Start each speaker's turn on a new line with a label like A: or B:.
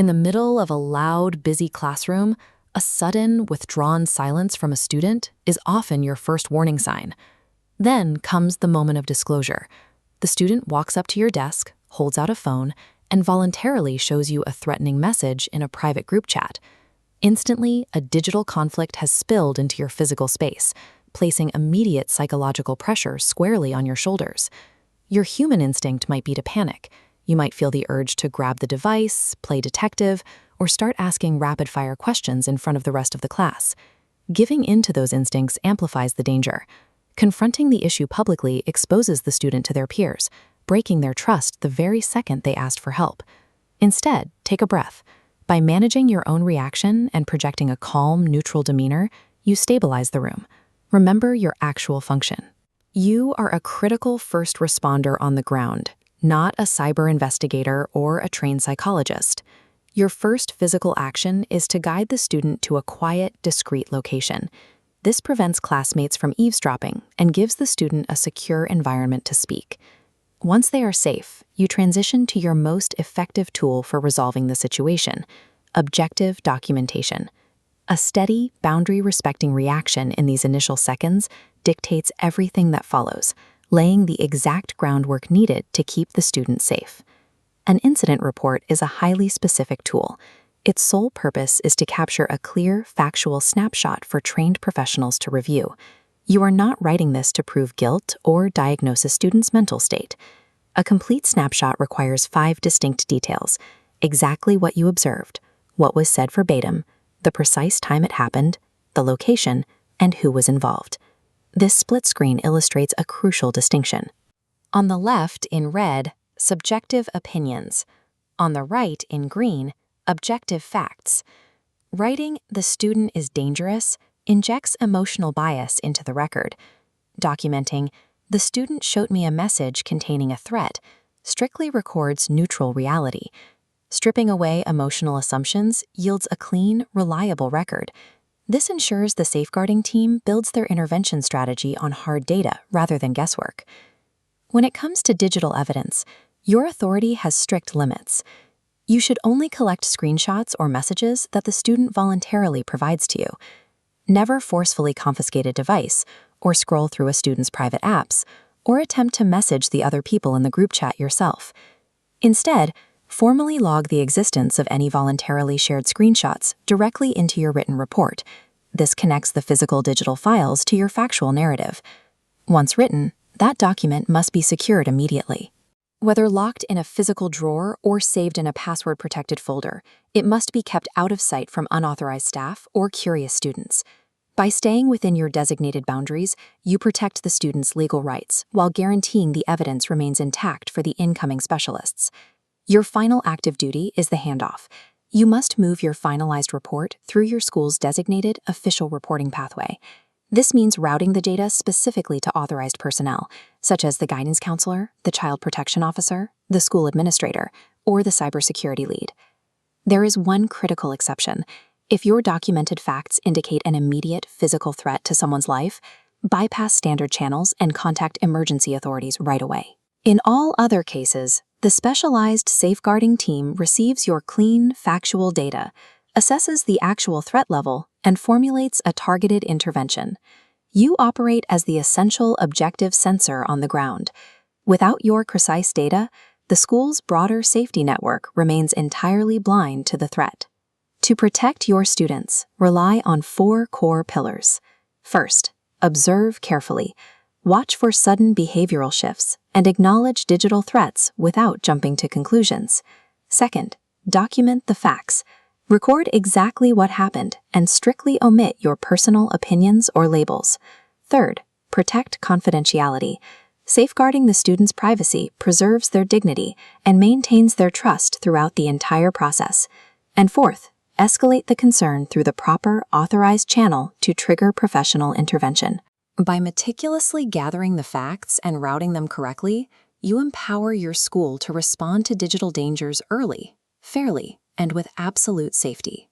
A: In the middle of a loud, busy classroom, a sudden, withdrawn silence from a student is often your first warning sign. Then comes the moment of disclosure. The student walks up to your desk, holds out a phone, and voluntarily shows you a threatening message in a private group chat. Instantly, a digital conflict has spilled into your physical space, placing immediate psychological pressure squarely on your shoulders. Your human instinct might be to panic. You might feel the urge to grab the device, play detective, or start asking rapid-fire questions in front of the rest of the class. Giving in to those instincts amplifies the danger. Confronting the issue publicly exposes the student to their peers, breaking their trust the very second they asked for help. Instead, take a breath. By managing your own reaction and projecting a calm, neutral demeanor, you stabilize the room. Remember your actual function. You are a critical first responder on the ground, not a cyber investigator or a trained psychologist. Your first physical action is to guide the student to a quiet, discreet location. This prevents classmates from eavesdropping and gives the student a secure environment to speak. Once they are safe, you transition to your most effective tool for resolving the situation: objective documentation. A steady, boundary-respecting reaction in these initial seconds dictates everything that follows, laying the exact groundwork needed to keep the student safe. An incident report is a highly specific tool. Its sole purpose is to capture a clear, factual snapshot for trained professionals to review. You are not writing this to prove guilt or diagnose a student's mental state. A complete snapshot requires 5 distinct details: exactly what you observed, what was said verbatim, the precise time it happened, the location, and who was involved. This split screen illustrates a crucial distinction. On the left, in red, subjective opinions. On the right, in green, objective facts. Writing "the student is dangerous" injects emotional bias into the record. Documenting "the student showed me a message containing a threat" strictly records neutral reality. Stripping away emotional assumptions yields a clean, reliable record. This ensures the safeguarding team builds their intervention strategy on hard data rather than guesswork. When it comes to digital evidence, your authority has strict limits. You should only collect screenshots or messages that the student voluntarily provides to you. Never forcefully confiscate a device, or scroll through a student's private apps, or attempt to message the other people in the group chat yourself. Instead, formally log the existence of any voluntarily shared screenshots directly into your written report. This connects the physical digital files to your factual narrative. Once written, that document must be secured immediately. Whether locked in a physical drawer or saved in a password-protected folder, it must be kept out of sight from unauthorized staff or curious students. By staying within your designated boundaries, you protect the student's legal rights while guaranteeing the evidence remains intact for the incoming specialists. Your final active duty is the handoff. You must move your finalized report through your school's designated official reporting pathway. This means routing the data specifically to authorized personnel, such as the guidance counselor, the child protection officer, the school administrator, or the cybersecurity lead. There is one critical exception. If your documented facts indicate an immediate physical threat to someone's life, bypass standard channels and contact emergency authorities right away. In all other cases, the specialized safeguarding team receives your clean, factual data, assesses the actual threat level, and formulates a targeted intervention. You operate as the essential objective sensor on the ground. Without your precise data, the school's broader safety network remains entirely blind to the threat. To protect your students, rely on 4 core pillars. First, observe carefully. Watch for sudden behavioral shifts and acknowledge digital threats without jumping to conclusions. Second, document the facts. Record exactly what happened and strictly omit your personal opinions or labels. Third, protect confidentiality. Safeguarding the student's privacy preserves their dignity and maintains their trust throughout the entire process. And fourth, escalate the concern through the proper authorized channel to trigger professional intervention. By meticulously gathering the facts and routing them correctly, you empower your school to respond to digital dangers early, fairly, and with absolute safety.